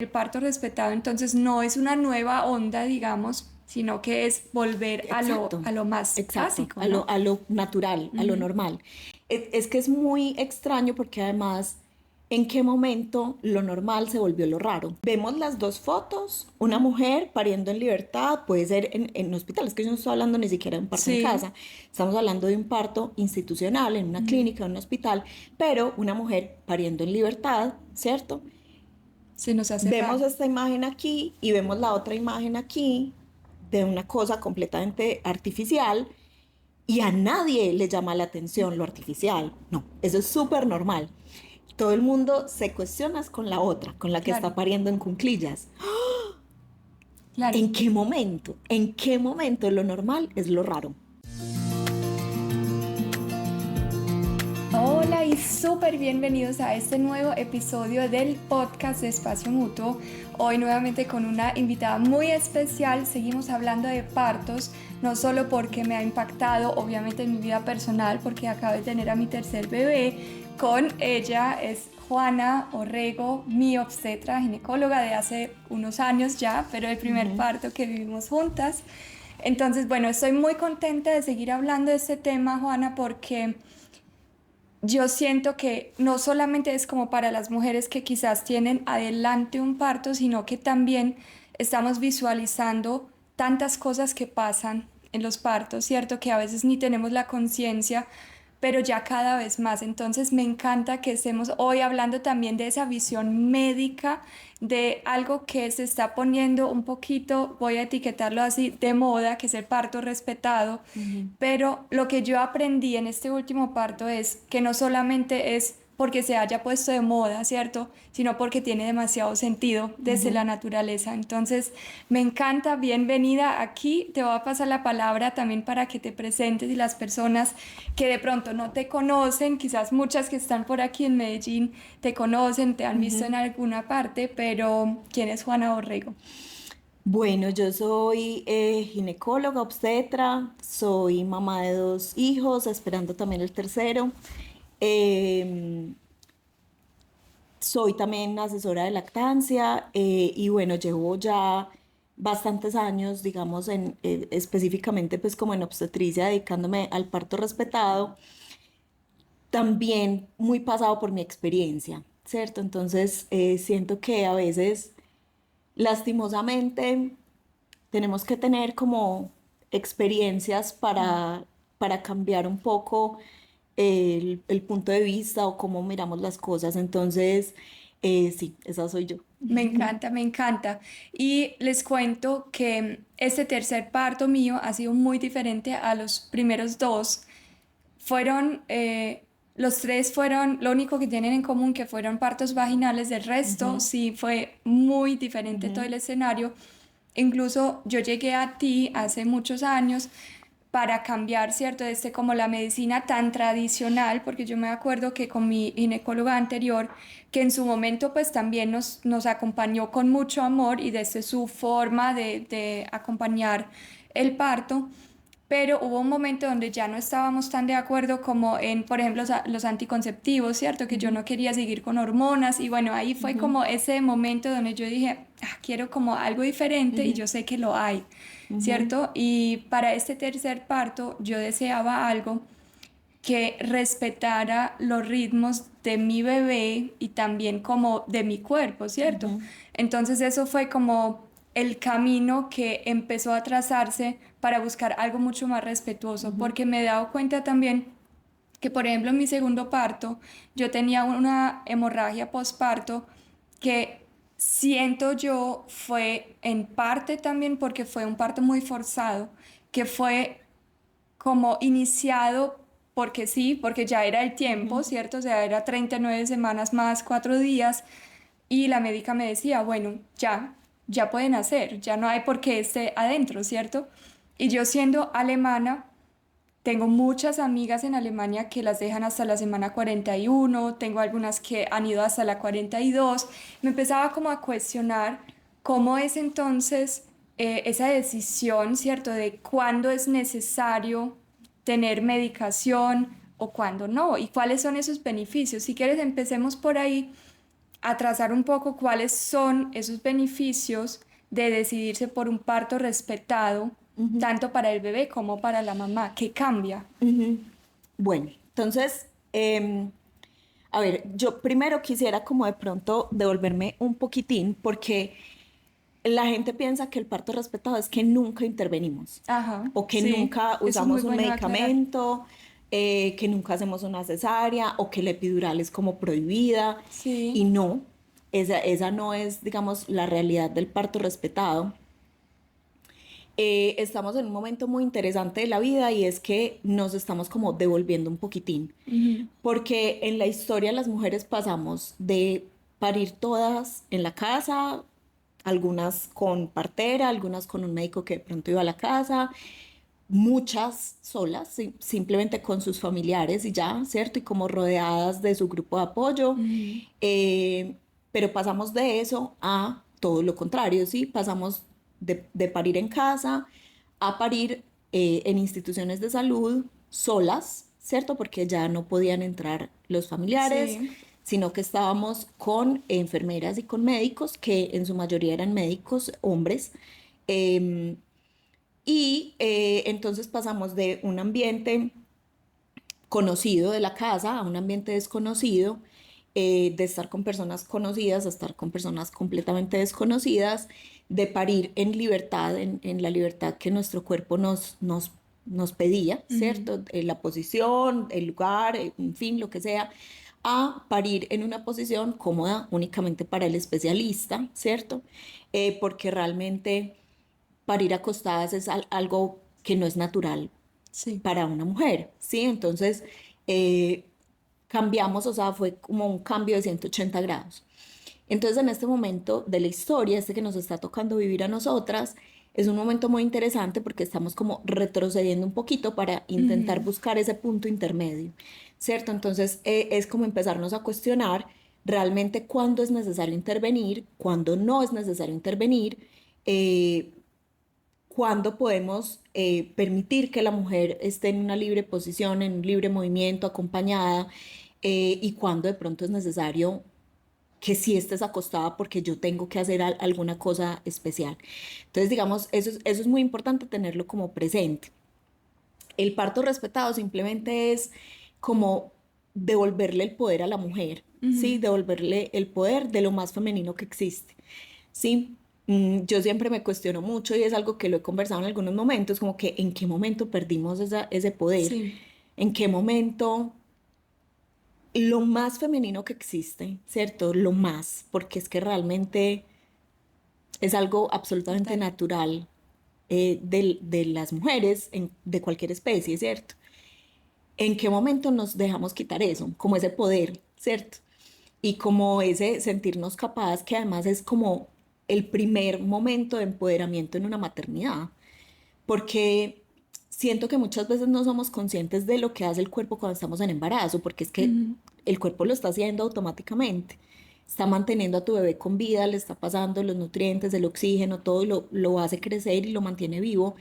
El parto respetado entonces no es una nueva onda, digamos, sino que es volver Exacto, a lo más exacto, básico, ¿no? a lo natural, a lo Ujú. normal. Es que es muy extraño porque además, ¿en qué momento lo normal se volvió lo raro? Vemos las dos fotos, una mujer pariendo en libertad, puede ser en hospitales, que yo no estoy hablando ni siquiera de un parto en Sí. casa, estamos hablando de un parto institucional, en una Ujú. clínica, en un hospital, pero una mujer pariendo en libertad, ¿cierto? Se nos hace Vemos raro. esta imagen aquí y vemos la otra imagen aquí de una cosa completamente artificial y a nadie le llama la atención lo artificial. No, eso es súper normal. Todo el mundo se cuestiona es con la otra, con la que está Claro, pariendo en cuclillas. claro. ¿En qué momento? ¿En qué momento lo normal es lo raro? Hola y súper bienvenidos a este nuevo episodio del podcast de Espacio Mutuo. Hoy nuevamente con una invitada muy especial. Seguimos hablando de partos, no solo porque me ha impactado obviamente en mi vida personal, porque acabo de tener a mi tercer bebé. Con ella es Juana Orrego, mi obstetra, ginecóloga de hace unos años ya, pero el primer Ujú, parto que vivimos juntas. Entonces, bueno, estoy muy contenta de seguir hablando de este tema, Juana, porque yo siento que no solamente es como para las mujeres que quizás tienen adelante un parto, sino que también estamos visualizando tantas cosas que pasan en los partos, ¿cierto? Que a veces ni tenemos la conciencia, pero ya cada vez más. Entonces me encanta que estemos hoy hablando también de esa visión médica, de algo que se está poniendo un poquito, voy a etiquetarlo así, de moda, que es el parto respetado, ujú, pero lo que yo aprendí en este último parto es que no solamente es porque se haya puesto de moda, ¿cierto? Sino porque tiene demasiado sentido desde la ujú. naturaleza. Entonces, me encanta, bienvenida aquí. Te voy a pasar la palabra también para que te presentes y las personas que de pronto no te conocen, quizás muchas que están por aquí en Medellín te conocen, te han visto en Ujú. alguna parte, pero ¿quién es Juana Borrego? Bueno, yo soy ginecóloga, obstetra, soy mamá de dos hijos, esperando también el tercero. Em, Soy también asesora de lactancia y bueno, llevo ya bastantes años, digamos, específicamente pues como en obstetricia, dedicándome al parto respetado, también muy pasado por mi experiencia, ¿cierto? Entonces siento que a veces, lastimosamente, tenemos que tener como experiencias para cambiar un poco el punto de vista o cómo miramos las cosas. Entonces, sí, esa soy yo. Me encanta, me encanta. Y les cuento que este tercer parto mío ha sido muy diferente a los primeros dos. Fueron, los tres fueron, lo único que tienen en común que fueron partos vaginales, del resto Ujú, sí fue muy diferente todo ujú, el escenario. Incluso yo llegué a ti hace muchos años para cambiar, ¿cierto? Desde como la medicina tan tradicional, porque yo me acuerdo que con mi ginecóloga anterior, que en su momento pues también nos acompañó con mucho amor y desde su forma de acompañar el parto, pero hubo un momento donde ya no estábamos tan de acuerdo como en, por ejemplo, los anticonceptivos, ¿cierto? Que yo ujú, no quería seguir con hormonas y bueno, ahí fue ujú, como ese momento donde yo dije, "Ah, quiero como algo diferente y ujú, yo sé que lo hay, ujú, ¿cierto? Y para este tercer parto yo deseaba algo que respetara los ritmos de mi bebé y también como de mi cuerpo, ¿cierto? ujú, Entonces eso fue como el camino que empezó a trazarse para buscar algo mucho más respetuoso, ujú, porque me he dado cuenta también que, por ejemplo, en mi segundo parto, yo tenía una hemorragia postparto que siento yo fue en parte también porque fue un parto muy forzado, que fue como iniciado porque sí, porque ya era el tiempo, ujú, ¿cierto? O sea, era 39 semanas más 4 días y la médica me decía, bueno, ya pueden hacer, ya no hay por qué esté adentro, ¿cierto? Y yo siendo alemana, tengo muchas amigas en Alemania que las dejan hasta la semana 41, tengo algunas que han ido hasta la 42. Me empezaba como a cuestionar cómo es entonces esa decisión, ¿cierto? De cuándo es necesario tener medicación o cuándo no, y cuáles son esos beneficios. Si quieres, empecemos por ahí atrasar un poco cuáles son esos beneficios de decidirse por un parto respetado, tanto para el bebé como para la mamá. ¿Qué cambia? Ujú. Bueno, entonces, a ver, yo primero quisiera como de pronto devolverme un poquitín porque la gente piensa que el parto respetado es que nunca intervenimos Ajá, o que sí, nunca eso es muy usamos un bueno aclarar. medicamento, que nunca hacemos una cesárea o que la epidural es como prohibida y Sí. no, esa no es, digamos, la realidad del parto respetado. Estamos en un momento muy interesante de la vida y es que nos estamos como devolviendo un poquitín, Ujú. porque en la historia las mujeres pasamos de parir todas en la casa, algunas con partera, algunas con un médico que de pronto iba a la casa, muchas solas, simplemente con sus familiares y ya, ¿cierto? Y como rodeadas de su grupo de apoyo. Ujú. Eh, pero pasamos de eso a todo lo contrario, ¿sí? Pasamos de parir en casa a parir en instituciones de salud solas, ¿cierto? Porque ya no podían entrar los familiares, Sí. sino que estábamos con enfermeras y con médicos, que en su mayoría eran médicos hombres. Eh, entonces pasamos de un ambiente conocido de la casa a un ambiente desconocido, de estar con personas conocidas a estar con personas completamente desconocidas, de parir en libertad, en la libertad que nuestro cuerpo nos pedía, Ujú. ¿cierto? La posición, el lugar, en fin, lo que sea, a parir en una posición cómoda únicamente para el especialista, ¿cierto? Porque realmente parir acostadas es algo que no es natural Sí. para una mujer, ¿sí? Entonces, eh, cambiamos, o sea, fue como un cambio de 180 grados. Entonces, en este momento de la historia, este que nos está tocando vivir a nosotras, es un momento muy interesante porque estamos como retrocediendo un poquito para intentar Ujú. buscar ese punto intermedio, ¿cierto? Entonces, es como empezarnos a cuestionar realmente cuándo es necesario intervenir, cuándo no es necesario intervenir, eh, cuándo podemos permitir que la mujer esté en una libre posición, en un libre movimiento, acompañada, y cuándo de pronto es necesario que sí estés acostada porque yo tengo que hacer alguna cosa especial. Entonces, digamos, eso es muy importante tenerlo como presente. El parto respetado simplemente es como devolverle el poder a la mujer, ¿sí? Ujú. Devolverle el poder de lo más femenino que existe, ¿sí? Yo siempre me cuestiono mucho y es algo que lo he conversado en algunos momentos, como que en qué momento perdimos ese poder, Sí. en qué momento lo más femenino que existe, ¿cierto? Lo más, porque es que realmente es algo absolutamente Total. natural de las mujeres de cualquier especie, ¿cierto? ¿En qué momento nos dejamos quitar eso? Como ese poder, ¿cierto? Y como ese sentirnos capaz, que además es como el primer momento de empoderamiento en una maternidad, porque siento que muchas veces no somos conscientes de lo que hace el cuerpo cuando estamos en embarazo, porque es que Ujú. el cuerpo lo está haciendo automáticamente. Está manteniendo a tu bebé con vida, le está pasando los nutrientes, el oxígeno, todo lo hace crecer y lo mantiene vivo,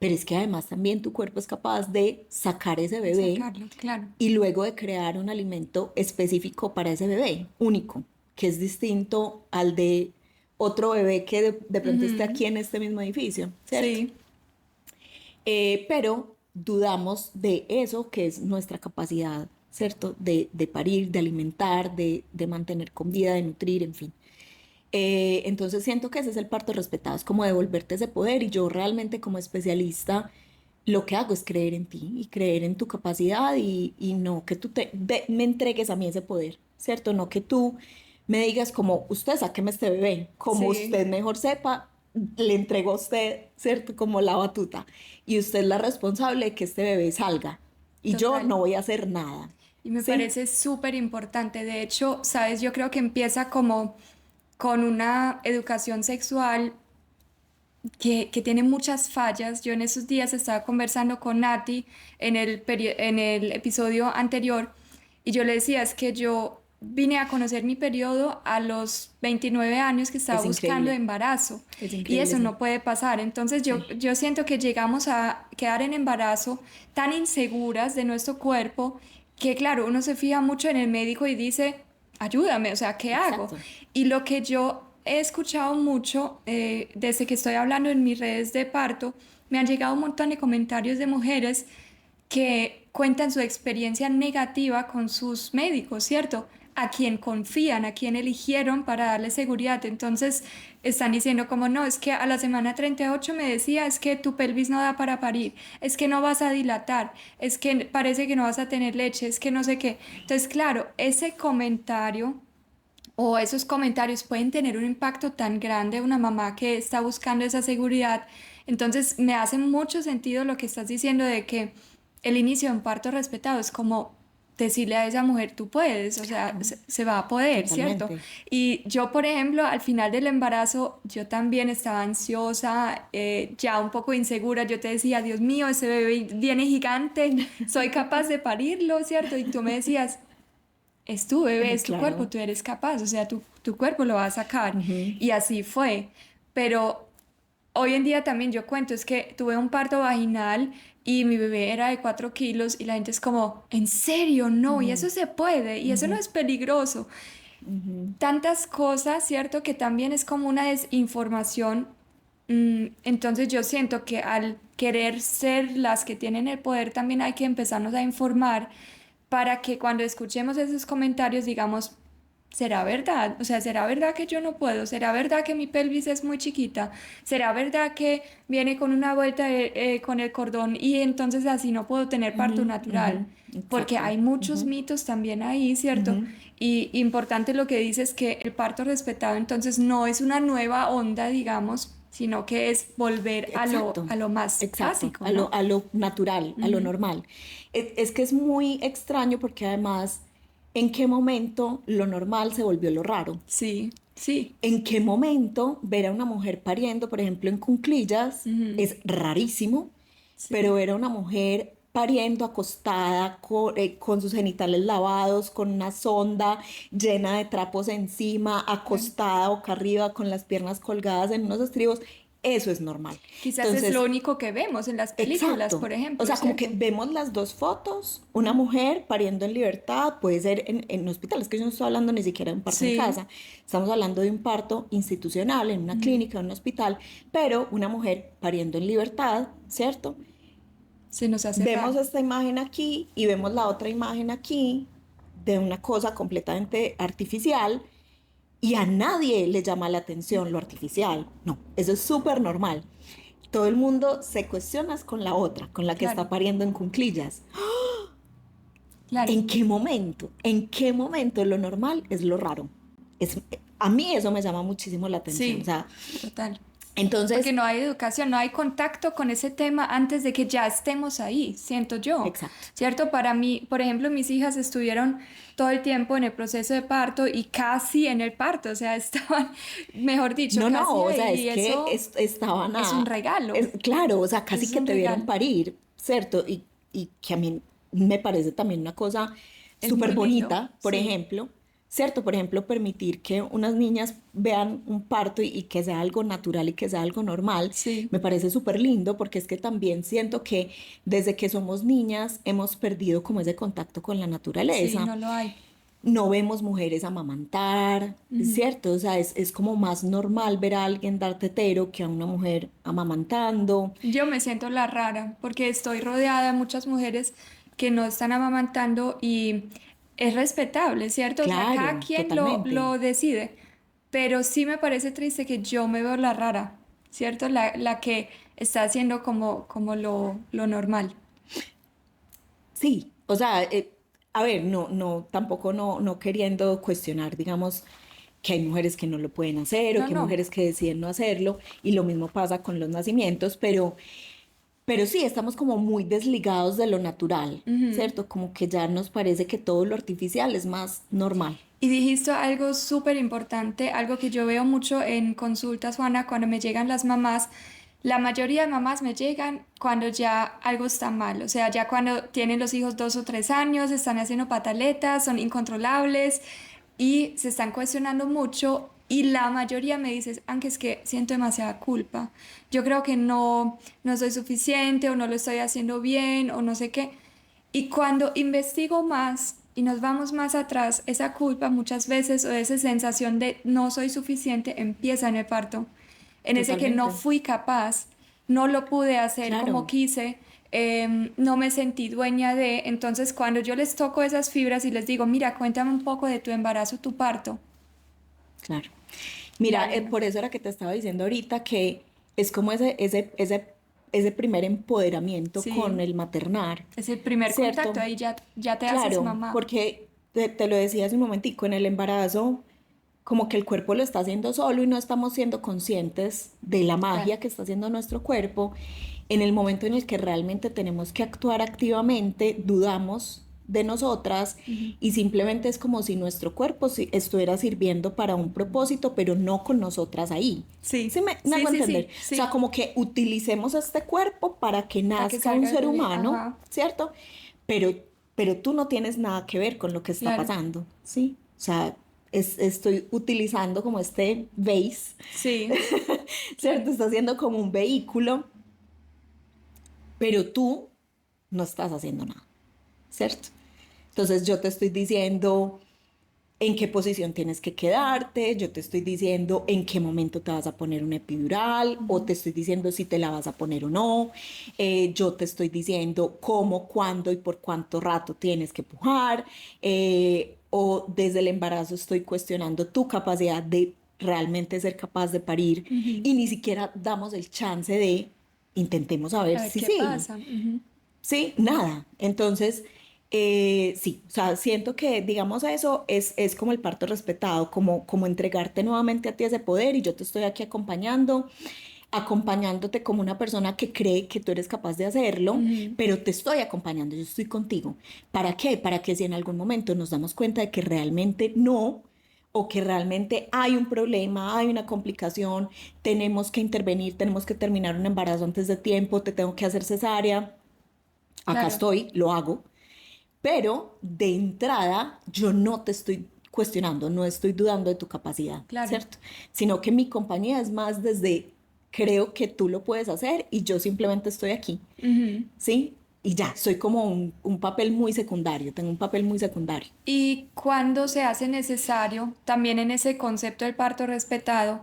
pero es que además también tu cuerpo es capaz de sacar ese De bebé sacarlo, claro. y luego de crear un alimento específico para ese bebé, único, que es distinto al de otro bebé que de pronto esté Ujú. aquí en este mismo edificio, ¿cierto? Sí. Pero dudamos de eso que es nuestra capacidad, ¿cierto? De parir, de alimentar, de mantener con vida, de nutrir, en fin. Entonces siento que ese es el parto respetado, es como devolverte ese poder y yo realmente como especialista lo que hago es creer en ti y creer en tu capacidad y no que tú me entregues a mí ese poder, ¿cierto? No que tú me digas como usted sáqueme este bebé, como Sí. usted mejor sepa, le entrego a usted, ¿cierto? Como la batuta y usted es la responsable de que este bebé salga y yo Total. no voy a hacer nada, Y me ¿sí? parece súper importante. De hecho, sabes, yo creo que empieza como con una educación sexual que tiene muchas fallas. Yo en esos días estaba conversando con Nati en el episodio anterior y yo le decía, es que yo vine a conocer mi periodo a los 29 años que estaba Es buscando increíble, embarazo es y increíble, eso sí. no puede pasar. Entonces Sí. yo siento que llegamos a quedar en embarazo tan inseguras de nuestro cuerpo que claro, uno se fija mucho en el médico y dice ayúdame, o sea, ¿qué hago? Exacto. Y lo que yo he escuchado mucho desde que estoy hablando en mis redes de parto, me han llegado un montón de comentarios de mujeres que cuentan su experiencia negativa con sus médicos, ¿cierto? A quien confían, a quien eligieron para darle seguridad. Entonces están diciendo como no, es que a la semana 38 me decía, es que tu pelvis no da para parir, es que no vas a dilatar, es que parece que no vas a tener leche, es que no sé qué. Entonces, claro, ese comentario o esos comentarios pueden tener un impacto tan grande a una mamá que está buscando esa seguridad. Entonces, me hace mucho sentido lo que estás diciendo de que el inicio de un parto respetado es como decirle a esa mujer, tú puedes, o sea, Claro, se va a poder, ¿cierto? totalmente. Y yo, por ejemplo, al final del embarazo, yo también estaba ansiosa, ya un poco insegura. Yo te decía, Dios mío, ese bebé viene gigante, soy capaz de parirlo, ¿cierto? Y tú me decías, es tu bebé, es tu cuerpo, Claro. tú eres capaz, o sea, tu cuerpo lo va a sacar. Ujú. Y así fue. Pero hoy en día también yo cuento, es que tuve un parto vaginal y mi bebé era de 4 kilos y la gente es como, ¿en serio? No, y Ujú. eso se puede, y eso no Ujú. es peligroso. Ujú. Tantas cosas, ¿cierto? Que también es como una desinformación. Entonces yo siento que al querer ser las que tienen el poder, también hay que empezarnos a informar para que cuando escuchemos esos comentarios digamos, ¿será verdad? O sea, ¿será verdad que yo no puedo? ¿Será verdad que mi pelvis es muy chiquita? ¿Será verdad que viene con una vuelta con el cordón y entonces así no puedo tener parto Ujú. natural? Ujú. Porque Exacto. hay muchos Ujú. mitos también ahí, ¿cierto? Ujú. Y importante lo que dices que el parto respetado entonces no es una nueva onda, digamos, sino que es volver Exacto, a lo más exacto, básico, ¿no? a lo natural, a lo Ujú. normal. Es que es muy extraño porque además, ¿en qué momento lo normal se volvió lo raro? Sí, sí. ¿En qué momento ver a una mujer pariendo, por ejemplo, en cuclillas, Ujú. es rarísimo, pero Sí. ver a una mujer pariendo acostada con sus genitales lavados, con una sonda llena de trapos encima, Claro. acostada boca arriba, con las piernas colgadas en unos estribos, eso es normal. Quizás es lo Entonces, único que vemos en las películas, exacto. por O ejemplo, sea, como que ¿cierto? vemos las dos fotos, una Ujú. mujer pariendo en libertad, puede ser en hospitales, que yo no estoy hablando ni siquiera de un parto en Sí. casa, estamos hablando de un parto institucional, en una Ujú. clínica, en un hospital, pero una mujer pariendo en libertad, ¿cierto? Se nos hace Vemos raro. esta imagen aquí y vemos la otra imagen aquí de una cosa completamente artificial y a nadie le llama la atención lo artificial. No, eso es súper normal. Todo el mundo se cuestiona con la otra, con la que está Claro, pariendo en cuclillas. claro. ¿En qué momento? ¿En qué momento lo normal es lo raro? Es, a mí eso me llama muchísimo la atención. O Sí, sea, total. Porque entonces, no hay educación, no hay contacto con ese tema antes de que ya estemos ahí, siento yo, exacto. ¿cierto? Para mí, por ejemplo, mis hijas estuvieron todo el tiempo en el proceso de parto y casi en el parto, o sea, estaban, mejor dicho, No, casi no, o sea, ahí, es y que eso estaban es un a... regalo, claro, o sea, casi es que un te vieron regalo, parir, ¿cierto? Y que a mí me parece también una cosa es súper muy lindo, bonita, por sí. ejemplo, ¿cierto? Por ejemplo, permitir que unas niñas vean un parto y que sea algo natural y que sea algo normal, Sí, me parece súper lindo porque es que también siento que desde que somos niñas hemos perdido como ese contacto con la sí, naturaleza. no lo hay. No vemos mujeres amamantar, Ujú. ¿cierto? O sea, es como más normal ver a alguien dar tetero que a una mujer amamantando. Yo me siento la rara porque estoy rodeada de muchas mujeres que no están amamantando y es respetable, ¿cierto? O sea, cada Claro, quien totalmente. lo decide, pero sí me parece triste que yo me veo la rara, ¿cierto? La que está haciendo como lo normal. Sí, o sea, a ver, tampoco no queriendo cuestionar, digamos, que hay mujeres que no lo pueden hacer o No, que hay no. mujeres que deciden no hacerlo, y lo mismo pasa con los nacimientos, pero sí, estamos como muy desligados de lo natural, Ujú. ¿cierto? Como que ya nos parece que todo lo artificial es más normal. Y dijiste algo súper importante, algo que yo veo mucho en consultas, Juana, cuando me llegan las mamás. La mayoría de mamás me llegan cuando ya algo está mal, o sea, ya cuando tienen los hijos 2 o 3 años, están haciendo pataletas, son incontrolables y se están cuestionando mucho. Y la mayoría me dice, aunque es que siento demasiada culpa. Yo creo que no soy suficiente o no lo estoy haciendo bien o no sé qué. Y cuando investigo más y nos vamos más atrás, esa culpa muchas veces o esa sensación de no soy suficiente empieza en el parto, en ese que no Totalmente. fui capaz, no lo pude hacer como Claro, quise, no me sentí dueña de, entonces cuando yo les toco esas fibras y les digo, mira, cuéntame un poco de tu embarazo, tu parto, claro. la Mira, arena, por eso era que te estaba diciendo ahorita que es como ese primer empoderamiento con sí, el maternar, es el primer contacto, ¿cierto? ahí ya, ya te haces Claro, mamá. porque te lo decía hace un momentico, en el embarazo, como que el cuerpo lo está haciendo solo y no estamos siendo conscientes de la Claro, magia que está haciendo nuestro cuerpo. En el momento en el que realmente tenemos que actuar activamente, dudamos de nosotras ujú. y simplemente es como si nuestro cuerpo estuviera sirviendo para un propósito, pero no con nosotras ahí. ¿Sí Sí, me sí, hago sí, entender? sí, O sea, sí, como que utilicemos este cuerpo para que para que nazca un salga el ser bebé, humano, ajá, ¿cierto? Pero, pero tú no tienes nada que ver con lo que está claro, pasando, ¿sí? O sea, estoy utilizando como este base, sí, ¿cierto? claro, Está haciendo como un vehículo, pero tú no estás haciendo nada, ¿cierto? Entonces yo te estoy diciendo en qué posición tienes que quedarte, yo te estoy diciendo en qué momento te vas a poner una epidural o ujú, te estoy diciendo si te la vas a poner o no, yo te estoy diciendo cómo, cuándo y por cuánto rato tienes que pujar, o desde el embarazo estoy cuestionando tu capacidad de realmente ser capaz de parir ujú. y ni siquiera damos el chance de intentemos a ver A ver si qué sí. pasa, ujú. Sí, nada. Entonces, sí, o sea, siento que, digamos, eso es como el parto respetado, como entregarte nuevamente a ti ese poder y yo te estoy aquí acompañando, acompañándote como una persona que cree que tú eres capaz de hacerlo, Ujú. pero te estoy acompañando, yo estoy contigo. ¿Para qué? Para que si en algún momento nos damos cuenta de que realmente no, o que realmente hay un problema, hay una complicación, tenemos que intervenir, tenemos que terminar un embarazo antes de tiempo, te tengo que hacer cesárea, acá Claro, estoy, lo hago, pero de entrada yo no te estoy cuestionando, no estoy dudando de tu capacidad, claro. ¿cierto? Sino que mi compañía es más desde creo que tú lo puedes hacer y yo simplemente estoy aquí, Ujú. ¿sí? Y ya, soy como un papel muy secundario, tengo un papel muy secundario. Y cuando se hace necesario, también en ese concepto del parto respetado,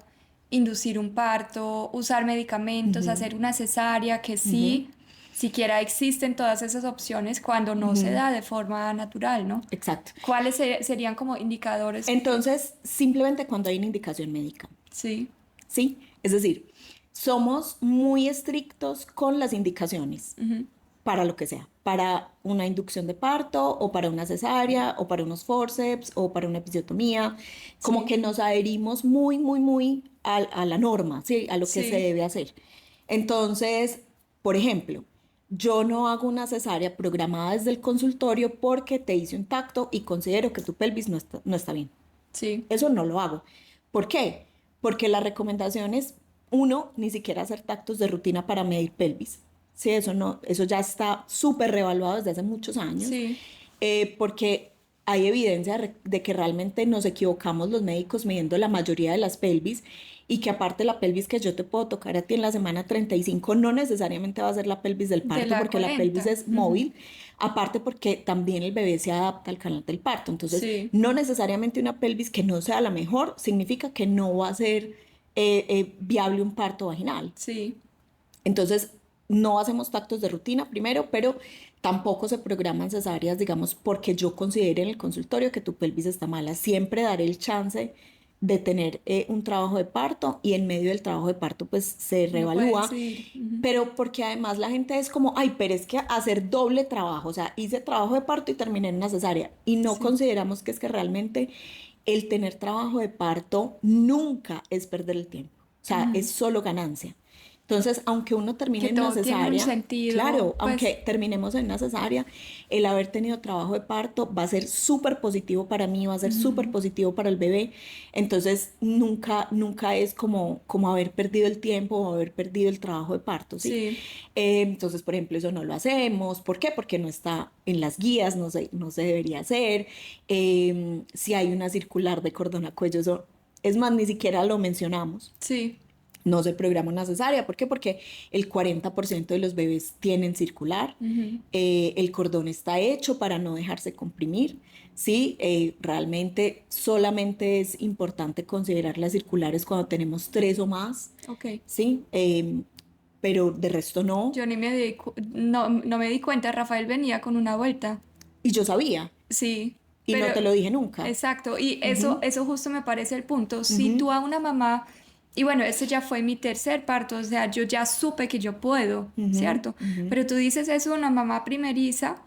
inducir un parto, usar medicamentos, Ujú, hacer una cesárea, que ujú, sí, siquiera existen todas esas opciones cuando no se ujú. da de forma natural, ¿no? Exacto. ¿Cuáles serían como indicadores que... Entonces, simplemente cuando hay una indicación médica, Sí, ¿sí? Es decir, somos muy estrictos con las indicaciones ujú, para lo que sea, para una inducción de parto o para una cesárea o para unos forceps o para una episiotomía, como sí, que nos adherimos muy, muy, muy a la norma, ¿sí? A lo que se sí, debe hacer. Entonces, por ejemplo, yo no hago una cesárea programada desde el consultorio porque te hice un tacto y considero que tu pelvis no está bien. sí, Eso no lo hago. ¿Por qué? Porque la recomendación es, uno, ni siquiera hacer tactos de rutina para medir pelvis. Sí, eso no, eso ya está súper revaluado desde hace muchos años, sí, porque hay evidencia de que realmente nos equivocamos los médicos midiendo la mayoría de las pelvis y que aparte la pelvis que yo te puedo tocar a ti en la semana 35 no necesariamente va a ser la pelvis del de parto la porque la pelvis 40. es Ujú. móvil, aparte porque también el bebé se adapta al canal del parto. Entonces, Sí, no necesariamente una pelvis que no sea la mejor significa que no va a ser viable un parto vaginal. sí, Entonces, no hacemos tactos de rutina primero, pero tampoco se programan cesáreas, digamos, porque yo considere en el consultorio que tu pelvis está mala. Siempre daré el chance de tener un trabajo de parto y en medio del trabajo de parto pues se uno puede reevalúa, decidir. Ujú. pero porque además la gente es como, ay, pero es que hacer doble trabajo, o sea, hice trabajo de parto y terminé en una cesárea y no Sí. consideramos que es que realmente el tener trabajo de parto nunca es perder el tiempo, o sea, es Ujú. solo ganancia. Entonces, aunque uno termine Que en una todo tiene un cesárea, sentido, claro, pues aunque terminemos en una cesárea, el haber tenido trabajo de parto va a ser súper positivo para mí, va a ser súper ujú, positivo para el bebé. Entonces, nunca es como haber perdido el tiempo o haber perdido el trabajo de parto, ¿sí? sí, Entonces, por ejemplo, eso no lo hacemos. ¿Por qué? Porque no está en las guías, no se debería hacer. Si hay una circular de cordón a cuello, eso, es más, ni siquiera lo mencionamos. sí, no se programa una cesárea. ¿Por qué? Porque el 40% de los bebés tienen circular. El cordón está hecho para no dejarse comprimir. Sí, realmente solamente es importante considerar las circulares cuando tenemos 3 o más. Ok. Sí, pero de resto no. Yo ni me di, no me di cuenta, Rafael venía con una vuelta. Y yo sabía, Sí, y no pero te lo dije nunca. exacto, y Ujú, eso justo me parece el punto. Si ujú, tú a una mamá, y bueno, este ya fue mi tercer parto, o sea, yo ya supe que yo puedo, ujú, ¿cierto? ujú. Pero tú dices eso a una mamá primeriza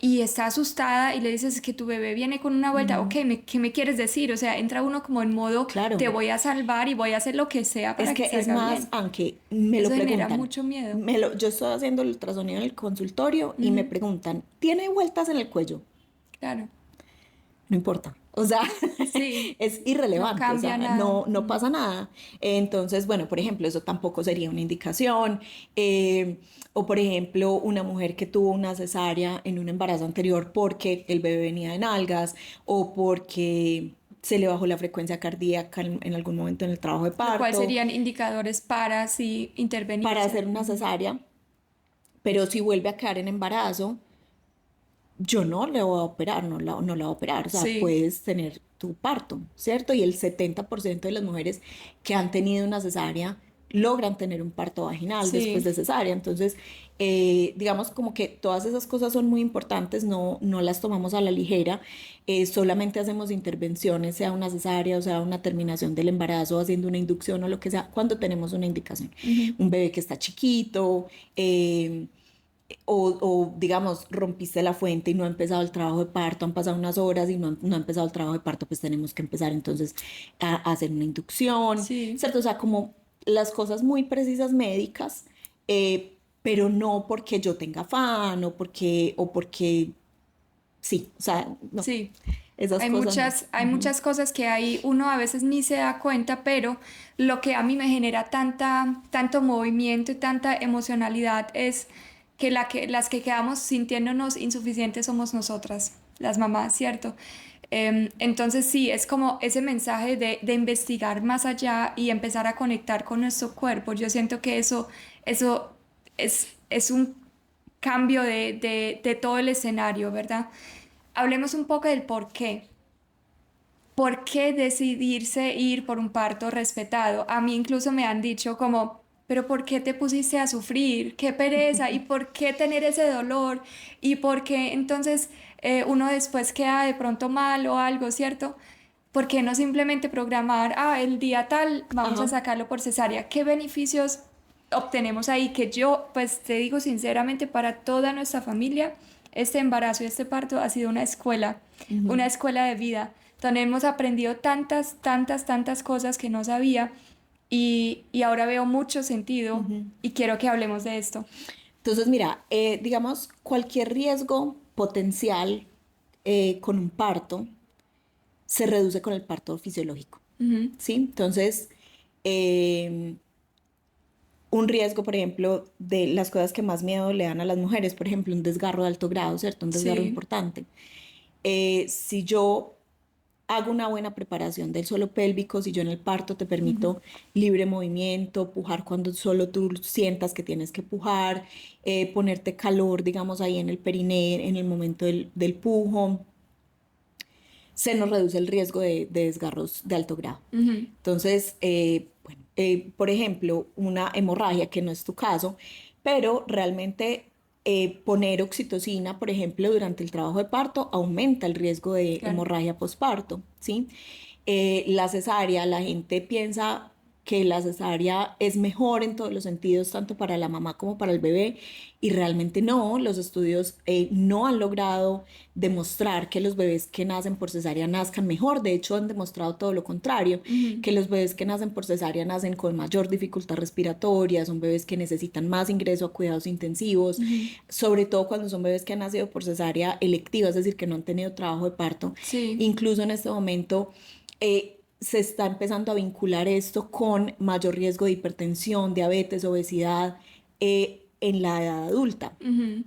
y está asustada y le dices que tu bebé viene con una vuelta, ok, ¿qué me quieres decir? O sea, entra uno como en modo, te Claro. voy a salvar y voy a hacer lo que sea Es para que que es salga más, bien. aunque me lo Eso genera preguntan, mucho miedo. yo estoy haciendo el ultrasonido en el consultorio y me Ujú, preguntan, ¿tiene vueltas en el cuello? claro, No importa, o sea, sí, es no irrelevante, o cambia sea, nada. no pasa nada. Entonces, bueno, por ejemplo, eso tampoco sería una indicación. O por ejemplo, una mujer que tuvo una cesárea en un embarazo anterior porque el bebé venía en algas o porque se le bajó la frecuencia cardíaca en algún momento en el trabajo de Lo cual parto, serían indicadores para sí intervenir, para hacer ¿cierto? una Ujú. cesárea, pero si vuelve a quedar en embarazo, yo no le voy a operar, no la voy a operar, o sea, Sí, puedes tener tu parto, ¿cierto? Y el 70% de las mujeres que han tenido una cesárea logran tener un parto vaginal después sí. de cesárea. Entonces, digamos como que todas esas cosas son muy importantes, no las tomamos a la ligera, solamente hacemos intervenciones, sea una cesárea o sea una terminación del embarazo, haciendo una inducción o lo que sea, cuando tenemos una indicación. Ujú. Un bebé que está chiquito, digamos, rompiste la fuente y no ha empezado el trabajo de parto, han pasado unas horas y no ha empezado el trabajo de parto, pues tenemos que empezar entonces a hacer una inducción, Sí, ¿cierto? O sea, como las cosas muy precisas médicas, pero no porque yo tenga afán o porque sí, o sea, no, sí. esas cosas no. Hay Ujú, muchas cosas que ahí uno a veces ni se da cuenta, pero lo que a mí me genera tanto movimiento y tanta emocionalidad es que, las que quedamos sintiéndonos insuficientes somos nosotras, las mamás, ¿cierto? Entonces sí, es como ese mensaje de investigar más allá y empezar a conectar con nuestro cuerpo. Yo siento que eso es un cambio de todo el escenario, ¿verdad? Hablemos un poco del por qué. ¿Por qué decidirse ir por un parto respetado? A mí incluso me han dicho como, pero ¿por qué te pusiste a sufrir? ¡Qué pereza! ¿Y por qué tener ese dolor? ¿Y por qué entonces uno después queda de pronto mal o algo, ¿cierto? ¿Por qué no simplemente programar, el día tal, vamos a ajá. sacarlo por cesárea? ¿Qué beneficios obtenemos ahí? Que yo, pues te digo sinceramente, para toda nuestra familia, este embarazo y este parto ha sido una Ujú. escuela de vida, donde hemos aprendido tantas cosas que no sabía y ahora veo mucho sentido Ujú. y quiero que hablemos de esto. Entonces, mira, digamos, cualquier riesgo potencial con un parto se reduce con el parto fisiológico, Ujú, ¿sí? Entonces, eh, un riesgo, por ejemplo, de las cosas que más miedo le dan a las mujeres, por ejemplo, un desgarro de alto grado, ¿cierto? Un desgarro sí, importante. Si yo hago una buena preparación del suelo pélvico, si yo en el parto te ujú, permito libre movimiento, pujar cuando solo tú sientas que tienes que pujar, ponerte calor, digamos, ahí en el periné en el momento del pujo, se nos reduce el riesgo de desgarros de alto grado. ujú, Entonces, bueno, por ejemplo, una hemorragia, que no es tu caso, pero realmente poner oxitocina, por ejemplo, durante el trabajo de parto aumenta el riesgo de claro. hemorragia postparto, ¿sí? La cesárea, la gente piensa que la cesárea es mejor en todos los sentidos, tanto para la mamá como para el bebé, y realmente no, los estudios no han logrado demostrar que los bebés que nacen por cesárea nazcan mejor, de hecho han demostrado todo lo contrario, Ujú, que los bebés que nacen por cesárea nacen con mayor dificultad respiratoria, son bebés que necesitan más ingreso a cuidados intensivos, ujú, sobre todo cuando son bebés que han nacido por cesárea electiva, es decir, que no han tenido trabajo de parto, sí, incluso en este momento se está empezando a vincular esto con mayor riesgo de hipertensión, diabetes, obesidad en la edad adulta. ujú,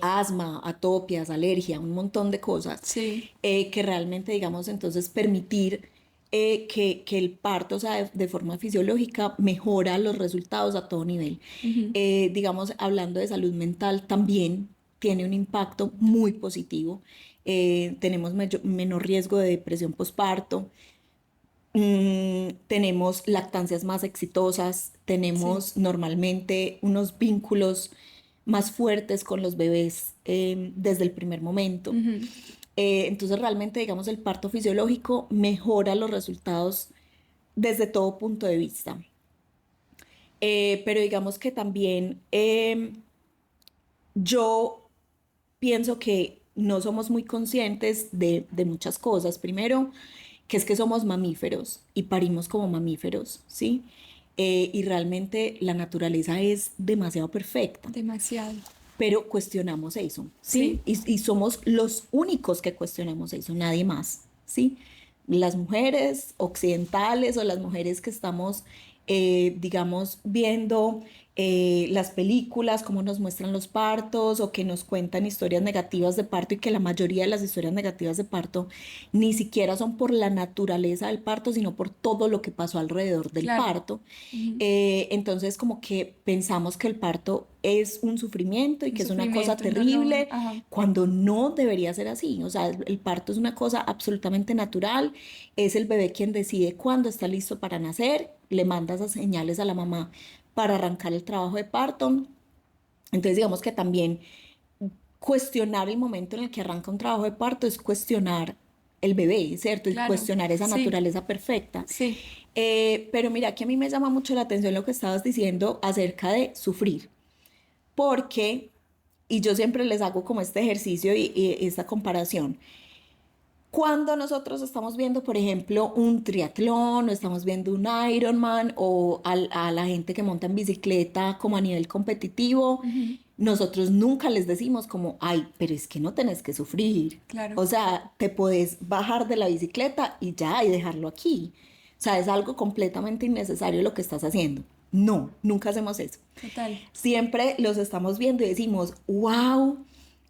Asma, atopias, alergia, un montón de cosas sí, que realmente, digamos, entonces permitir que el parto, o sea, de forma fisiológica, mejora los resultados a todo nivel. Digamos, hablando de salud mental, también tiene un impacto muy positivo. Tenemos menor riesgo de depresión postparto. Tenemos lactancias más exitosas, Sí. tenemos normalmente unos vínculos más fuertes con los bebés desde el primer momento. Ujú. Entonces realmente, digamos, el parto fisiológico mejora los resultados desde todo punto de vista. Pero digamos que también yo pienso que no somos muy conscientes de muchas cosas. Primero, que es que somos mamíferos y parimos como mamíferos, ¿sí? Y realmente la naturaleza es demasiado perfecta, Demasiado. pero cuestionamos eso, ¿sí? Sí. Y somos los únicos que cuestionamos eso, nadie más, ¿sí? Las mujeres occidentales o las mujeres que estamos, digamos, viendo las películas, cómo nos muestran los partos o que nos cuentan historias negativas de parto y que la mayoría de las historias negativas de parto ni siquiera son por la naturaleza del parto, sino por todo lo que pasó alrededor del Claro. parto. Ujú. Entonces como que pensamos que el parto es un sufrimiento y Un que es una cosa sufrimiento, un dolor. terrible, Ajá. cuando no debería ser así. O sea, el parto es una cosa absolutamente natural, es el bebé quien decide cuándo está listo para nacer, le manda esas señales a la mamá para arrancar el trabajo de parto. Entonces digamos que también cuestionar el momento en el que arranca un trabajo de parto es cuestionar el bebé, ¿cierto? Y Claro. cuestionar esa Sí. naturaleza perfecta. Sí. Pero mira que a mí me llama mucho la atención lo que estabas diciendo acerca de sufrir, porque, y yo siempre les hago como este ejercicio y esta comparación, cuando nosotros estamos viendo, por ejemplo, un triatlón o estamos viendo un Ironman o a la gente que monta en bicicleta como a nivel competitivo, Ujú. nosotros nunca les decimos como, ay, pero es que no tenés que sufrir. Claro. O sea, te podés bajar de la bicicleta y ya, y dejarlo aquí. O sea, es algo completamente innecesario lo que estás haciendo. No, nunca hacemos eso. Total. Siempre los estamos viendo y decimos, wow,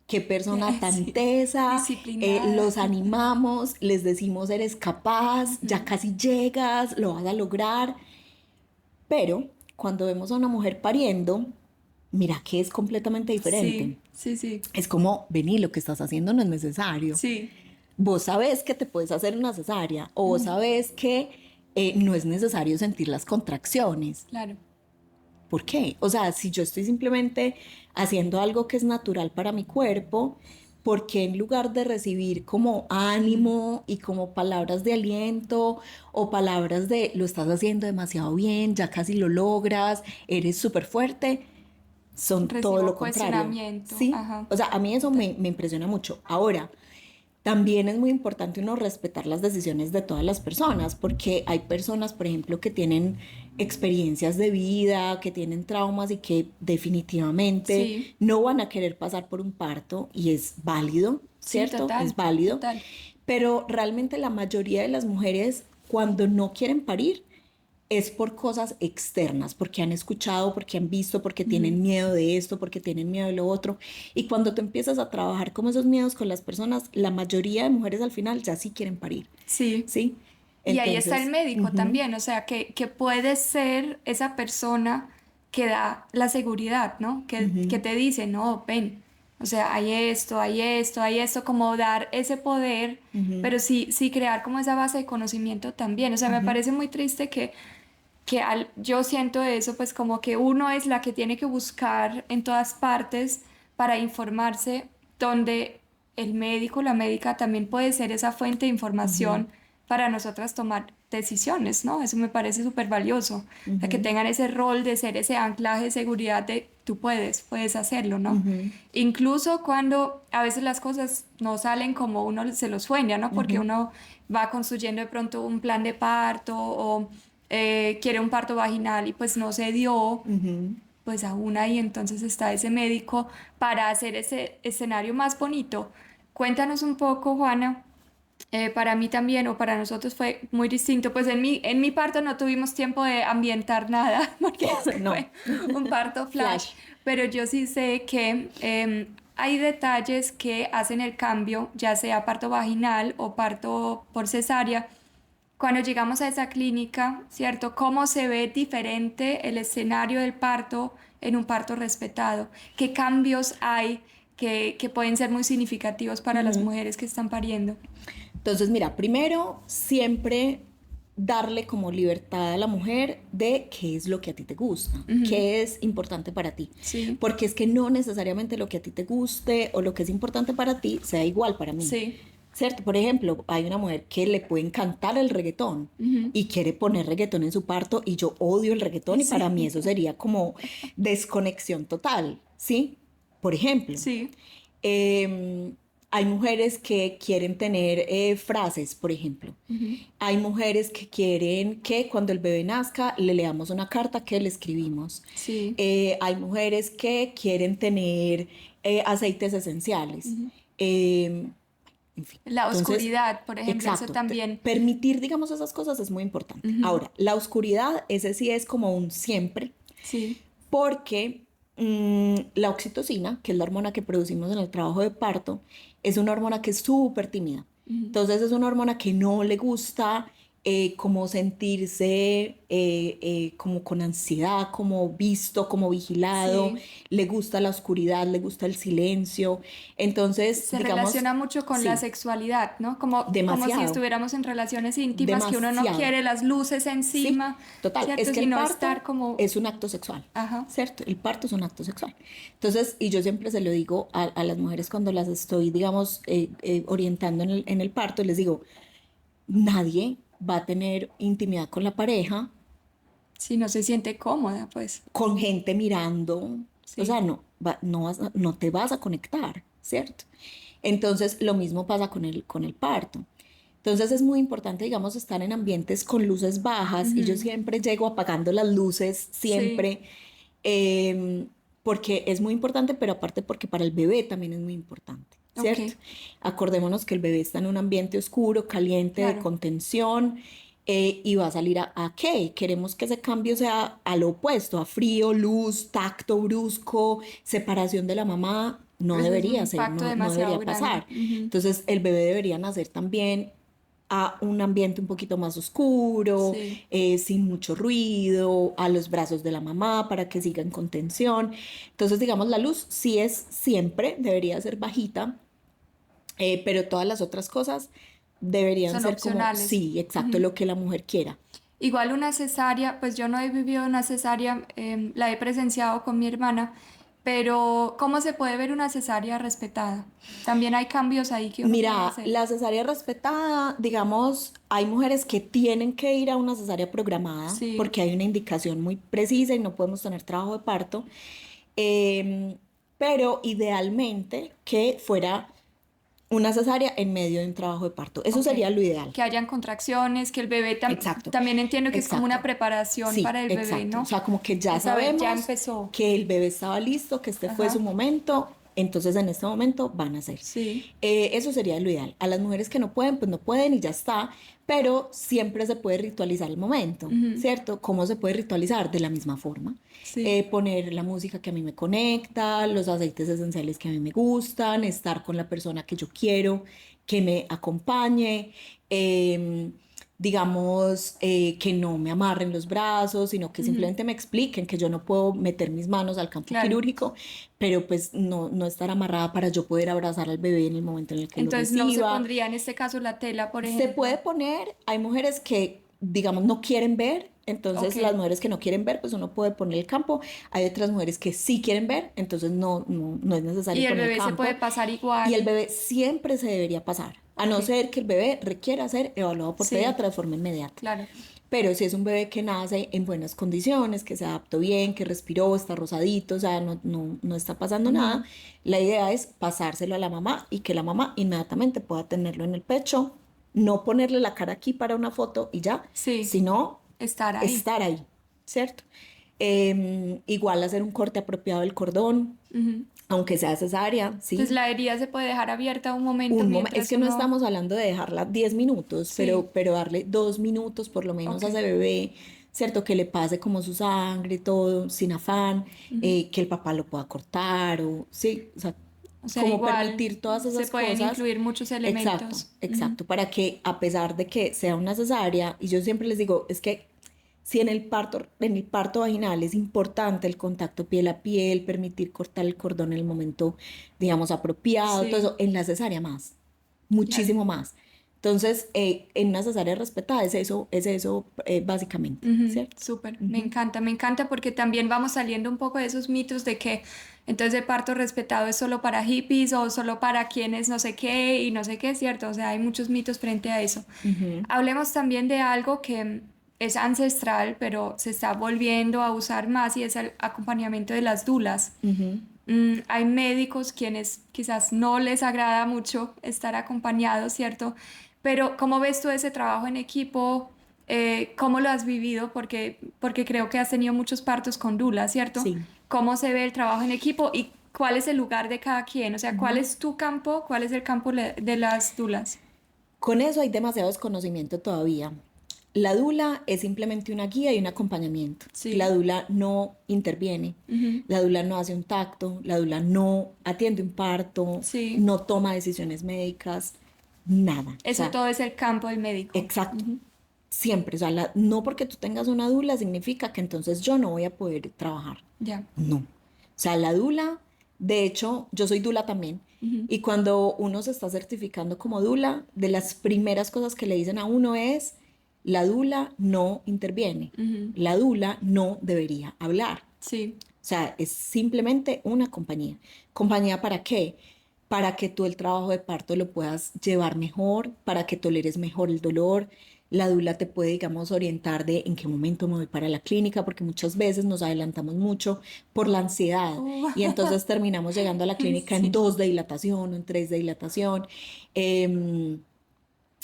qué persona tan Sí. tesa, Disciplinada. los animamos, les decimos, eres capaz, ya Ujú. casi llegas, lo vas a lograr. Pero cuando vemos a una mujer pariendo, mira que es completamente diferente. Sí. Sí, sí. Es como, vení, lo que estás haciendo no es necesario. Sí. Vos sabés que te puedes hacer una cesárea o vos Ujú. sabés que no es necesario sentir las contracciones. Claro. ¿Por qué? O sea, si yo estoy simplemente haciendo algo que es natural para mi cuerpo, ¿por qué en lugar de recibir como ánimo y como palabras de aliento o palabras de lo estás haciendo demasiado bien, ya casi lo logras, eres súper fuerte, son todo Recibo lo contrario? cuestionamiento. ¿Sí? Ajá. O sea, a mí eso Total. me impresiona mucho. Ahora, también es muy importante uno respetar las decisiones de todas las personas, porque hay personas, por ejemplo, que tienen experiencias de vida, que tienen traumas y que definitivamente Sí. no van a querer pasar por un parto y es válido, Sí, ¿cierto? Es total. válido, Total. pero realmente la mayoría de las mujeres cuando no quieren parir es por cosas externas, porque han escuchado, porque han visto, porque Ujú. tienen miedo de esto, porque tienen miedo de lo otro. Y cuando tú empiezas a trabajar con esos miedos con las personas, la mayoría de mujeres al final ya sí quieren parir, Sí. ¿sí? Y ahí está el Entonces, médico ujú, también, o sea, que puede ser esa persona que da la seguridad, ¿no? Que ujú, te dice, no, ven, o sea, hay esto, hay esto, hay esto, como dar ese poder, ujú, pero sí, sí crear como esa base de conocimiento también. O sea, me ujú, parece muy triste que yo siento eso, pues como que uno es la que tiene que buscar en todas partes para informarse, donde el médico, la médica también puede ser esa fuente de ujú, información para nosotras tomar decisiones, ¿no? Eso me parece súper valioso, o sea, que ujú, tengan ese rol de ser ese anclaje de seguridad de tú puedes hacerlo, ¿no? ujú, Incluso cuando a veces las cosas no salen como uno se lo sueña, ¿no? Porque ujú, uno va construyendo de pronto un plan de parto o quiere un parto vaginal y pues no se dio, ujú. pues aún ahí entonces está ese médico para hacer ese escenario más bonito. Cuéntanos un poco, Juana. Para mí también, o para nosotros fue muy distinto. Pues en mi parto no tuvimos tiempo de ambientar nada, porque es que No, fue un parto flash. flash. Pero yo sí sé que hay detalles que hacen el cambio, ya sea parto vaginal o parto por cesárea, cuando llegamos a esa clínica, ¿cierto? ¿Cómo se ve diferente el escenario del parto en un parto respetado? ¿Qué cambios hay que pueden ser muy significativos para las mujeres que están pariendo? Entonces, mira, primero, siempre darle como libertad a la mujer de qué es lo que a ti te gusta, qué es importante para ti. Sí. Porque es que no necesariamente lo que a ti te guste o lo que es importante para ti sea igual para mí. Sí. ¿Cierto? Por ejemplo, hay una mujer que le puede encantar el reggaetón y quiere poner reggaetón en su parto y yo odio el reggaetón y Sí. para mí eso sería como desconexión total, ¿sí? Por ejemplo. Sí. Hay mujeres que quieren tener frases, por ejemplo. Hay mujeres que quieren que cuando el bebé nazca le leamos una carta que le escribimos. Sí. Hay mujeres que quieren tener aceites esenciales. En fin. La Entonces, oscuridad, por ejemplo, exacto, eso también. permitir, digamos, esas cosas es muy importante. Ahora, la oscuridad, ese sí es como un siempre, Sí. porque la oxitocina, que es la hormona que producimos en el trabajo de parto, es una hormona que es súper tímida. Entonces es una hormona que no le gusta como sentirse como con ansiedad, como visto, como vigilado. Sí. Le gusta la oscuridad, le gusta el silencio. Entonces, Se digamos, relaciona mucho con la sí, sexualidad, ¿no? Como si demasiado. estuviéramos en relaciones íntimas, que uno no Demasiado. quiere las luces Sí, encima, total. ¿cierto? Es que el Sino parto estar como... es un acto sexual, Ajá. ¿cierto? El parto es un acto sexual. Entonces, y yo siempre se lo digo a las mujeres cuando las estoy, digamos, orientando en el parto, les digo, nadie va a tener intimidad con la pareja Si no se siente cómoda, pues. con gente mirando. Sí. O sea, no te vas a conectar, ¿cierto? Entonces, lo mismo pasa con el parto. Entonces es muy importante, digamos, estar en ambientes con luces bajas y yo siempre llego apagando las luces, siempre, porque es muy importante, pero aparte porque para el bebé también es muy importante, ¿cierto? Ok. Acordémonos que el bebé está en un ambiente oscuro, caliente, de Claro. contención, y va a salir a qué. Queremos que ese cambio sea al opuesto, a frío, luz, tacto brusco, separación de la mamá. No Eso es un debería ser, impacto no demasiado debería pasar. grande. Entonces el bebé debería nacer también a un ambiente un poquito más oscuro, Sí. sin mucho ruido, a los brazos de la mamá para que siga en contención. Entonces, digamos, la luz sí es siempre, debería ser bajita, pero todas las otras cosas deberían Son ser como, opcionales. sí, exacto, lo que la mujer quiera. Igual una cesárea, pues yo no he vivido una cesárea, la he presenciado con mi hermana, pero ¿cómo se puede ver una cesárea respetada? También hay cambios ahí que uno puede Mira, hacer. la cesárea respetada, digamos, hay mujeres que tienen que ir a una cesárea programada Sí. porque hay una indicación muy precisa y no podemos tener trabajo de parto. Em, pero idealmente que fuera una cesárea en medio de un trabajo de parto. Eso Ok. sería lo ideal. Que hayan contracciones, que el bebé Exacto, también entiendo que es como una exacto. preparación Sí, para el bebé, exacto. O ¿no? sea, como que ya De saber, ya sabemos empezó. que el bebé estaba listo, que este fue Ajá. su momento, entonces en este momento van a hacer. Sí. Eso sería lo ideal. A las mujeres que no pueden, pues no pueden y ya está, pero siempre se puede ritualizar el momento, ¿cierto? ¿Cómo se puede ritualizar? De la misma forma. Sí. Poner la música que a mí me conecta, los aceites esenciales que a mí me gustan, estar con la persona que yo quiero que me acompañe, digamos, que no me amarren los brazos, sino que simplemente me expliquen que yo no puedo meter mis manos al campo Claro. quirúrgico, pero pues no estar amarrada para yo poder abrazar al bebé en el momento en el que Entonces lo no se reciba. pondría en este caso la tela, por Se ejemplo. puede poner, hay mujeres que, digamos, no quieren ver, entonces Ok. las mujeres que no quieren ver, pues uno puede poner el campo. Hay otras mujeres que sí quieren ver, entonces no es necesario Y el poner el bebé se campo. puede pasar Y el igual. bebé siempre se debería pasar, a no Ok. ser que el bebé requiera ser evaluado por Sí. pediatra de forma inmediata. Claro. Pero si es un bebé que nace en buenas condiciones, que se adaptó bien, que respiró, está rosadito, o sea, no está pasando nada, la idea es pasárselo a la mamá y que la mamá inmediatamente pueda tenerlo en el pecho, no ponerle la cara aquí para una foto y ya, Sí. sino Estar ahí. estar ahí, ¿cierto? Igual hacer un corte apropiado del cordón, aunque sea cesárea, ¿sí? Entonces la herida se puede dejar abierta un momento mientras Es que no uno... estamos hablando de dejarla 10 minutos, Sí. pero darle 2 minutos por lo menos a Ok. ese bebé, ¿cierto? Que le pase como su sangre y todo, sin afán, que el papá lo pueda cortar, o sí, o sea, O sea, como igual permitir todas se esas pueden cosas. incluir muchos elementos. Exacto, exacto, para que a pesar de que sea una cesárea, y yo siempre les digo, es que si en el parto vaginal es importante el contacto piel a piel, permitir cortar el cordón en el momento, digamos, apropiado, todo Sí, eso, en la cesárea más, claro. muchísimo más. Entonces, en una cesárea respetada es eso básicamente, Ujú, ¿cierto? súper, Ujú. me encanta porque también vamos saliendo un poco de esos mitos de que entonces el parto respetado es solo para hippies o solo para quienes no sé qué y no sé qué, ¿cierto? O sea, hay muchos mitos frente a eso. Ujú, Hablemos también de algo que es ancestral, pero se está volviendo a usar más y es el acompañamiento de las dulas. ujú. Hay médicos quienes quizás no les agrada mucho estar acompañados, ¿cierto? Pero ¿cómo ves tú ese trabajo en equipo? ¿Cómo lo has vivido? Porque creo que has tenido muchos partos con dula, ¿cierto? Sí. ¿Cómo se ve el trabajo en equipo y cuál es el lugar de cada quien? O sea, ¿cuál Ujú. es tu campo? ¿Cuál es el campo de las dulas? Con eso hay demasiado desconocimiento todavía. La dula es simplemente una guía y un acompañamiento. La Sí. dula no interviene, Ujú. la dula no hace un tacto, la dula no atiende un parto, Sí. no toma decisiones médicas, nada. O Eso sea, todo es el campo del médico. exacto. Ujú. Siempre, o sea, no porque tú tengas una dula significa que entonces yo no voy a poder trabajar. Ya. No. O sea, la dula, de hecho, yo soy dula también. Ujú. Y cuando uno se está certificando como dula, de las primeras cosas que le dicen a uno es, la dula no interviene. Ujú. La dula no debería hablar. Sí. O sea, es simplemente una compañía. ¿Compañía para qué? Para que tú el trabajo de parto lo puedas llevar mejor, para que toleres mejor el dolor. La dula te puede, digamos, orientar de en qué momento me voy para la clínica, porque muchas veces nos adelantamos mucho por la ansiedad y entonces terminamos llegando a la clínica en Sí. 2 de dilatación o en 3 de dilatación. Em,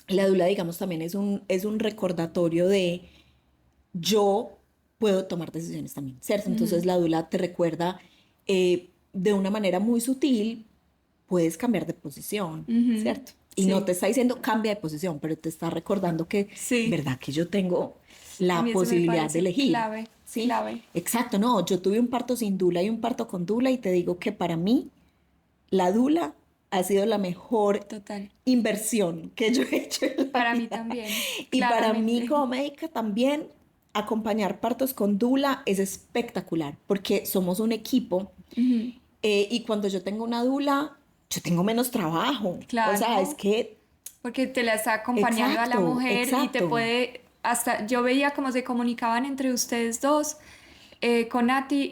la dula, digamos, también es un recordatorio de yo puedo tomar decisiones también, ¿cierto? Entonces Ujú. la dula te recuerda de una manera muy sutil, puedes cambiar de posición, Ujú. ¿cierto? Y no te Sí. está diciendo cambia de posición, pero te está recordando que, Sí. ¿verdad? Que yo tengo A mí la eso me posibilidad de parece elegir, clave, ¿sí? clave. Exacto, no, yo tuve un parto sin dula y un parto con dula y te digo que para mí la dula ha sido la mejor Total. inversión que yo he hecho en la Para mí vida. también, Y para mí claramente. como médica también, acompañar partos con dula es espectacular porque somos un equipo Ujú. y cuando yo tengo una dula, yo tengo menos trabajo. O sea, es Claro, que, porque te la está acompañando a la exacto, mujer y te exacto. puede, hasta yo veía cómo se comunicaban entre ustedes dos con Nati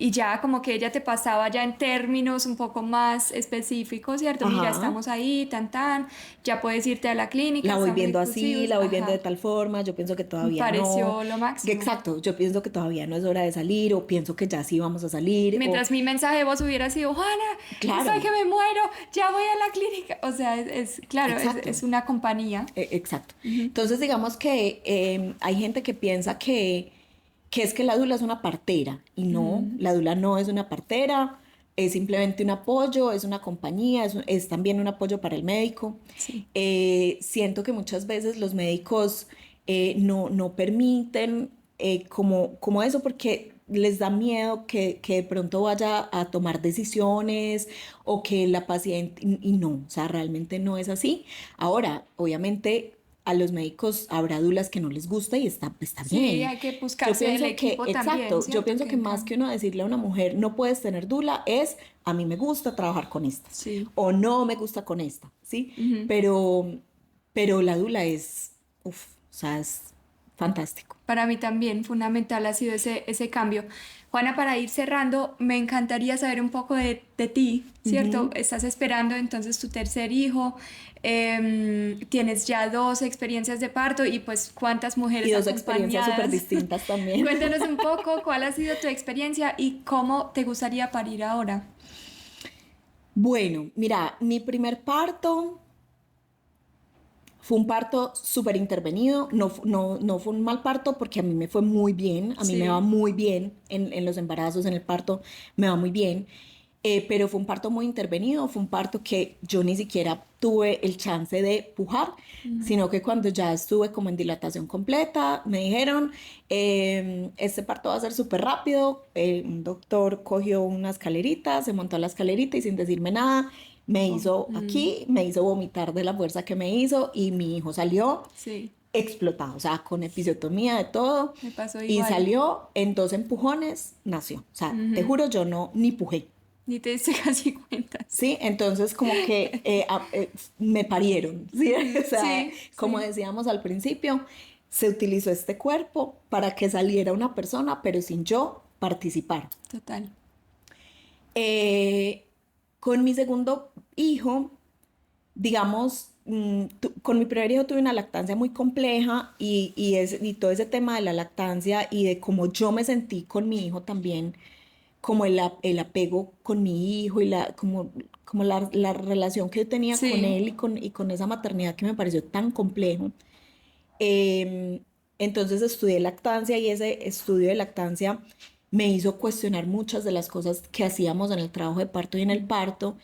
y ya como que ella te pasaba ya en términos un poco más específicos, ¿cierto? Mira, Ajá. estamos ahí, tan, ya puedes irte a la clínica, La voy estamos viendo así, inclusivos, la voy viendo de ajá, tal forma, yo pienso que me todavía no. pareció lo máximo. Exacto, yo pienso que todavía no es hora de salir o pienso que ya sí vamos a salir o Mientras mi mensaje de voz hubiera sido, Juana, estoy claro, que me muero, ya voy a la clínica. O sea, claro, es exacto. una compañía. Exacto. Ujú. Entonces, digamos que hay gente que piensa que es que la dula es una partera y no, Ujú. la dula no es una partera, es simplemente un apoyo, es una compañía, es también un apoyo para el médico. Sí. Siento que muchas veces los médicos no permiten como eso porque les da miedo que de pronto vaya a tomar decisiones o que la paciente, y no, o sea, realmente no es así. Ahora, obviamente, a los médicos habrá dulas que no les gusta y está Sí, bien. hay que Yo buscarse el pienso que, equipo también, exacto, yo ¿cierto? pienso Que que más que uno decirle a una mujer, no puedes tener dula, es, a mí me gusta trabajar con estas, Sí. o no me gusta con esta, ¿sí? Ujú. Pero la dula es, uff, o sea, es fantástico. Para mí también fundamental ha sido ese cambio. Juana, para ir cerrando, me encantaría saber un poco de ti, ¿cierto? Ujú. Estás esperando entonces tu tercer hijo, tienes ya dos experiencias de parto y pues cuántas Y mujeres dos experiencias súper acompañadas. distintas también. Cuéntanos un poco cuál ha sido tu experiencia y cómo te gustaría parir ahora. Bueno, mira, mi primer parto fue un parto súper intervenido, no fue un mal parto porque a mí me fue muy bien, a mí me va Sí. muy bien en los embarazos, en el parto, me va muy bien. Pero fue un parto muy intervenido, fue un parto que yo ni siquiera tuve el chance de pujar, sino que cuando ya estuve como en dilatación completa, me dijeron, este parto va a ser súper rápido, un doctor cogió una escalerita, se montó a la escalerita y sin decirme nada, me hizo aquí, me hizo vomitar de la fuerza que me hizo y mi hijo salió Sí, explotado, o sea, con episiotomía de todo, me pasó y igual. salió en 2 empujones, nació. O sea, te juro, yo no, ni pujé. Ni te diste casi cuenta. Sí, entonces como que me parieron, ¿sí? O sea, Sí, como sí, decíamos al principio, se utilizó este cuerpo para que saliera una persona, pero sin yo participar. total. Eh, con mi segundo hijo, digamos, con mi primer hijo tuve una lactancia muy compleja y todo ese tema de la lactancia y de cómo yo me sentí con mi hijo también, como el apego con mi hijo y como la relación que yo tenía con Sí, él y con esa maternidad que me pareció tan complejo. Eh, entonces estudié lactancia y ese estudio de lactancia me hizo cuestionar muchas de las cosas que hacíamos en el trabajo de parto y en el parto.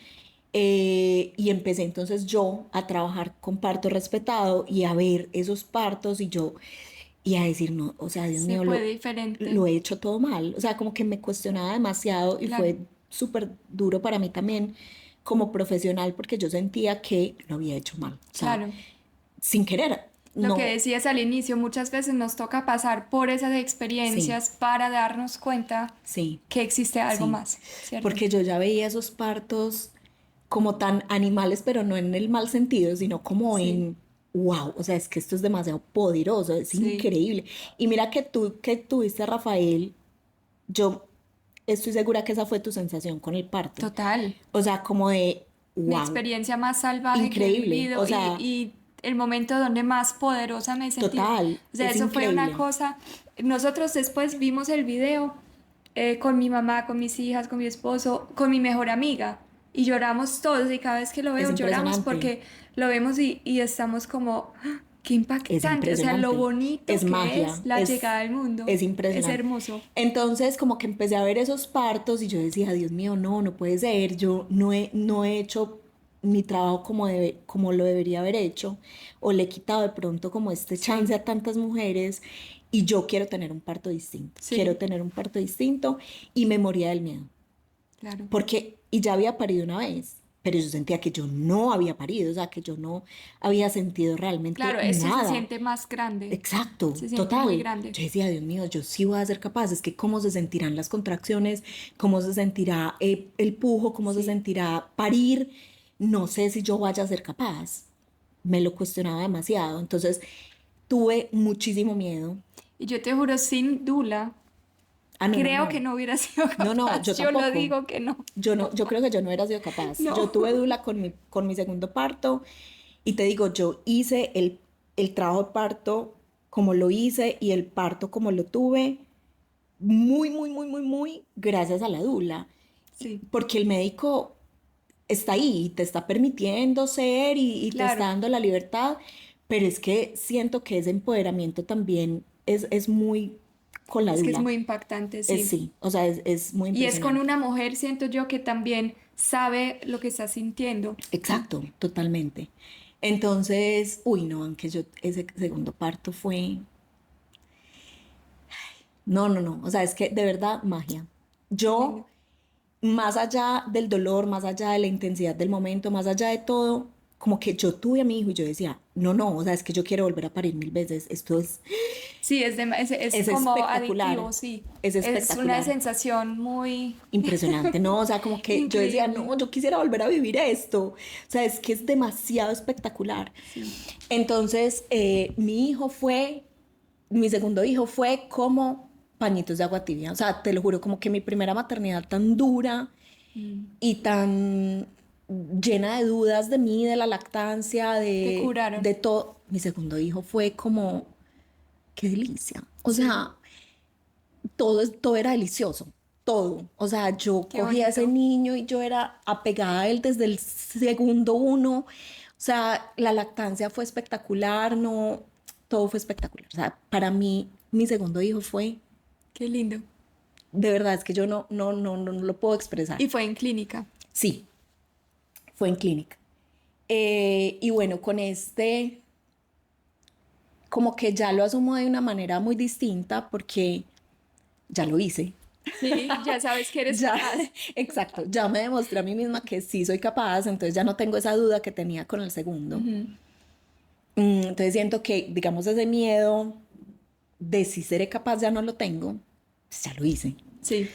Y empecé entonces yo a trabajar con parto respetado y a ver esos partos y a decir, no, o sea, Dios se mío, puede lo diferente. he hecho todo mal. O sea, como que me cuestionaba demasiado y Claro. fue súper duro para mí también como profesional porque yo sentía que lo había hecho mal. O sea, Claro. sin querer. Lo que No, decías al inicio, muchas veces nos toca pasar por esas sí, experiencias para darnos cuenta sí, que existe algo sí. más, ¿cierto? Porque yo ya veía esos partos como tan animales, pero no en el mal sentido, sino como Sí, en, wow, o sea, es que esto es demasiado poderoso, es sí, increíble. Y mira que tú que tuviste a Rafael, yo estoy segura que esa fue tu sensación con el parto. total. O sea, como de, Mi wow, experiencia más salvaje que he increíble. vivido O sea, y el momento donde más poderosa me he sentido. total, O sea, es eso fue una increíble. cosa. Nosotros después vimos el video con mi mamá, con mis hijas, con mi esposo, con mi mejor amiga y lloramos todos y cada vez que lo Es veo lloramos impresionante, porque lo vemos y estamos como, ¡ah! Qué es impactante, o sea, lo impresionante. bonito Es que es magia, la llegada al mundo, es es impresionante. hermoso. Entonces, como que empecé a ver esos partos y yo decía, Dios mío, no, no puede ser. Yo no he hecho mi trabajo como lo debería haber hecho, o le he quitado de pronto como este chance Sí, a tantas mujeres y yo quiero tener un parto distinto. Quiero sí, tener un parto distinto y me moría del miedo. claro. Y ya había parido una vez, pero yo sentía que yo no había parido, o sea, que yo no había sentido realmente Claro, esto se nada. siente más grande, Exacto, se siente muy total. grande. Yo decía, Dios mío, yo sí voy a ser capaz. Es que cómo se sentirán las contracciones, cómo se sentirá el pujo, cómo se Sí. sentirá parir. No sé si yo vaya a ser capaz. Me lo cuestionaba demasiado. Entonces tuve muchísimo miedo. Y yo te juro, sin Dula, Ah, no, no, creo que no. no hubiera sido No, no, yo capaz. Yo lo tampoco. digo que no. Yo creo que yo no hubiera sido capaz. Yo No. tuve dula con mi segundo parto y te digo, yo hice el trabajo de parto como lo hice y el parto como lo tuve muy, muy, muy, muy, muy gracias a la dula. Sí, Porque el médico está ahí y te está permitiendo ser y te está claro. dando la libertad, pero es que siento que ese empoderamiento también es muy con la Es que es dula. muy impactante, Es sí. sí, o sea, es muy Y es con impresionante. una mujer, siento yo, que también sabe lo que está sintiendo. Exacto, totalmente. Entonces, uy, no, aunque ese segundo parto fue, no, no, no, o sea, es que de verdad, magia. Qué lindo. Yo, más allá del dolor, más allá de la intensidad del momento, más allá de todo, como que yo tuve a mi hijo y yo decía, no, no, o sea, es que yo quiero volver a parir 1000 veces, esto Es es como espectacular, adictivo, sí. es Es una espectacular. sensación muy Impresionante, ¿no? O sea, como que yo decía, increíble. no, yo quisiera volver a vivir esto. O sea, es que es demasiado espectacular. Sí. Entonces, mi segundo hijo fue como pañitos de agua tibia. O sea, te lo juro, como que mi primera maternidad tan dura Mm. y tan llena de dudas de mí, de la lactancia, Te de curaron. todo. Mi segundo hijo fue como, qué delicia. O Sí. sea, todo era delicioso, todo. O sea, yo Qué cogía a ese bonito. niño y yo era apegada a él desde el segundo uno. O sea, la lactancia fue espectacular, no, todo fue espectacular. O sea, para mí, mi segundo hijo fue, Qué lindo. de verdad es que yo no lo puedo expresar. Y fue en clínica. Sí, fue en clínica. Y bueno, con este, como que ya lo asumo de una manera muy distinta porque ya lo hice. Sí, ya sabes que eres Ya, capaz. exacto, ya me demostré a mí misma que sí soy capaz, entonces ya no tengo esa duda que tenía con el segundo. Entonces siento que, digamos, ese miedo de si seré capaz ya no lo tengo, pues ya lo hice. Sí.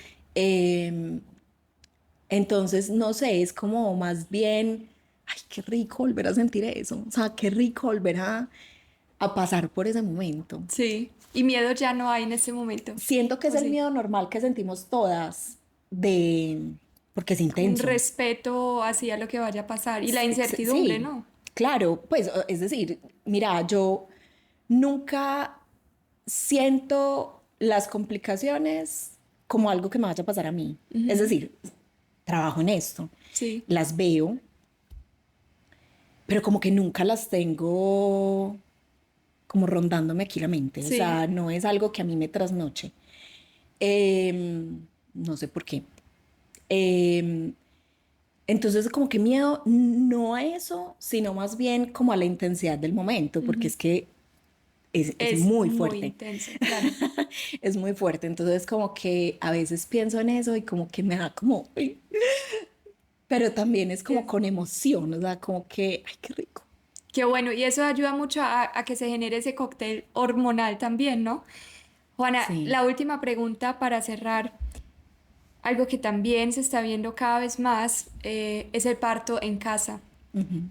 Entonces, no sé, es como más bien, ay, qué rico volver a sentir eso, o sea, qué rico volver a pasar por ese momento. Sí. Y miedo ya no hay en ese momento. Siento que es ¿O el sí? miedo normal que sentimos todas, porque es Como un intenso. respeto hacia lo que vaya a pasar. Y la incertidumbre, Sí, ¿no? claro, pues es decir, mira, yo nunca siento las complicaciones como algo que me vaya a pasar a mí. Es decir, trabajo en esto, Sí. las veo, pero como que nunca las tengo como rondándome aquí la mente. O Sí. sea, no es algo que a mí me trasnoche. No sé por qué. Em, entonces, como que miedo no a eso, sino más bien como a la intensidad del momento, porque es que es Es muy muy fuerte. intenso, claro. Es muy fuerte. Entonces, como que a veces pienso en eso y como que me da como, "Uy", pero también es como Es- con emoción, o sea, como que, ay, qué rico. Qué bueno. Y eso ayuda mucho a que se genere ese cóctel hormonal también, ¿no? Juana, Sí. la última pregunta para cerrar. Algo que también se está viendo cada vez más es el parto en casa.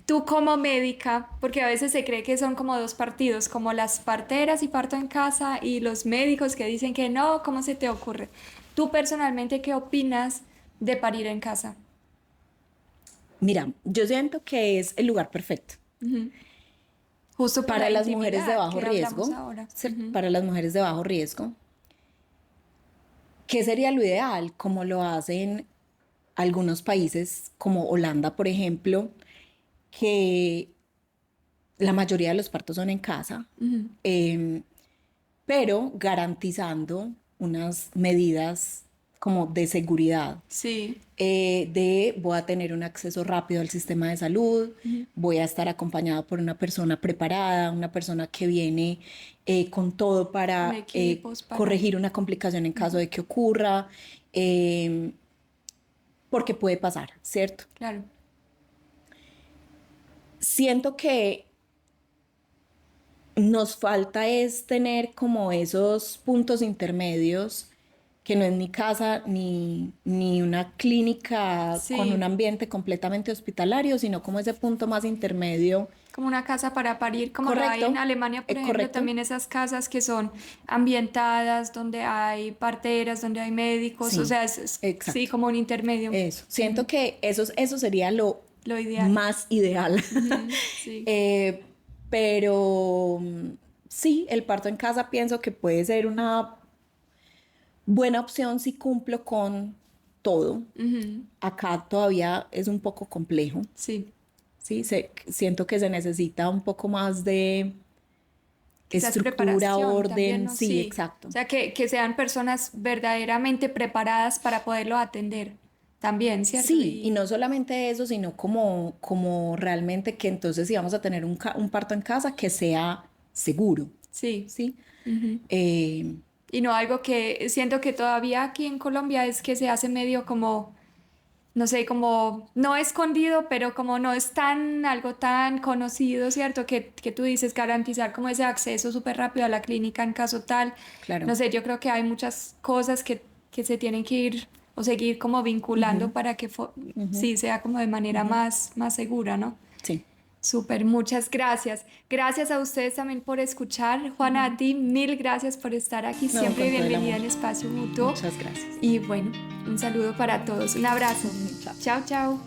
Tú como médica, porque a veces se cree que son como dos partidos, como las parteras y parto en casa y los médicos que dicen que no, ¿cómo se te ocurre? Tú personalmente, ¿qué opinas de parir en casa? Mira, yo siento que es el lugar perfecto Justo por para la las mujeres de intimidad bajo que hablamos riesgo, ahora. para las mujeres de bajo riesgo. ¿Qué sería lo ideal? Como lo hacen algunos países como Holanda, por ejemplo, que la mayoría de los partos son en casa, eh, pero garantizando unas medidas como de seguridad. Sí, De voy a tener un acceso rápido al sistema de salud, voy a estar acompañada por una persona preparada, una persona que viene con todo con para equipos para... corregir una complicación en caso de que ocurra, eh, porque puede pasar, ¿cierto? Claro, Siento que nos falta es tener como esos puntos intermedios que no es ni casa ni una clínica con un sí. ambiente completamente hospitalario, sino como ese punto más intermedio. Como una casa para parir, como lo hay en Correcto, Alemania, por ejemplo, correcto. también esas casas que son ambientadas, donde hay parteras, donde hay médicos, o Sí, sea, sí, exacto. como un intermedio, Eso. Siento que eso sería lo lo ideal. más ideal. Sí, Eh, pero sí, el parto en casa pienso que puede ser una buena opción si cumplo con todo. Acá todavía es un poco complejo, sí. ¿sí? Siento que se necesita un poco más de Quizás estructura, preparación también, orden, ¿no? sí, Sí. exacto. O sea, que sean personas verdaderamente preparadas para poderlo atender también, ¿cierto? Sí, y no solamente eso, sino como realmente que entonces si vamos a tener un parto en casa que sea seguro, Sí. ¿sí? Eh, Y no algo que siento que todavía aquí en Colombia es que se hace medio como no sé, como no escondido, pero como no es tan algo tan conocido, ¿cierto? Que tú dices garantizar como ese acceso súper rápido a la clínica en caso tal. claro. No sé, yo creo que hay muchas cosas que se tienen que ir o seguir como vinculando para que sí sea como de manera más segura, ¿no? Sí. Súper, muchas gracias. Gracias a ustedes también por escuchar. Juana, a ti mil gracias por estar aquí. No, Siempre con todo el bienvenida amor. en Espacio Mutuo. Muchas gracias. Y bueno, un saludo para todos. Un abrazo. Chao. Chao, chao.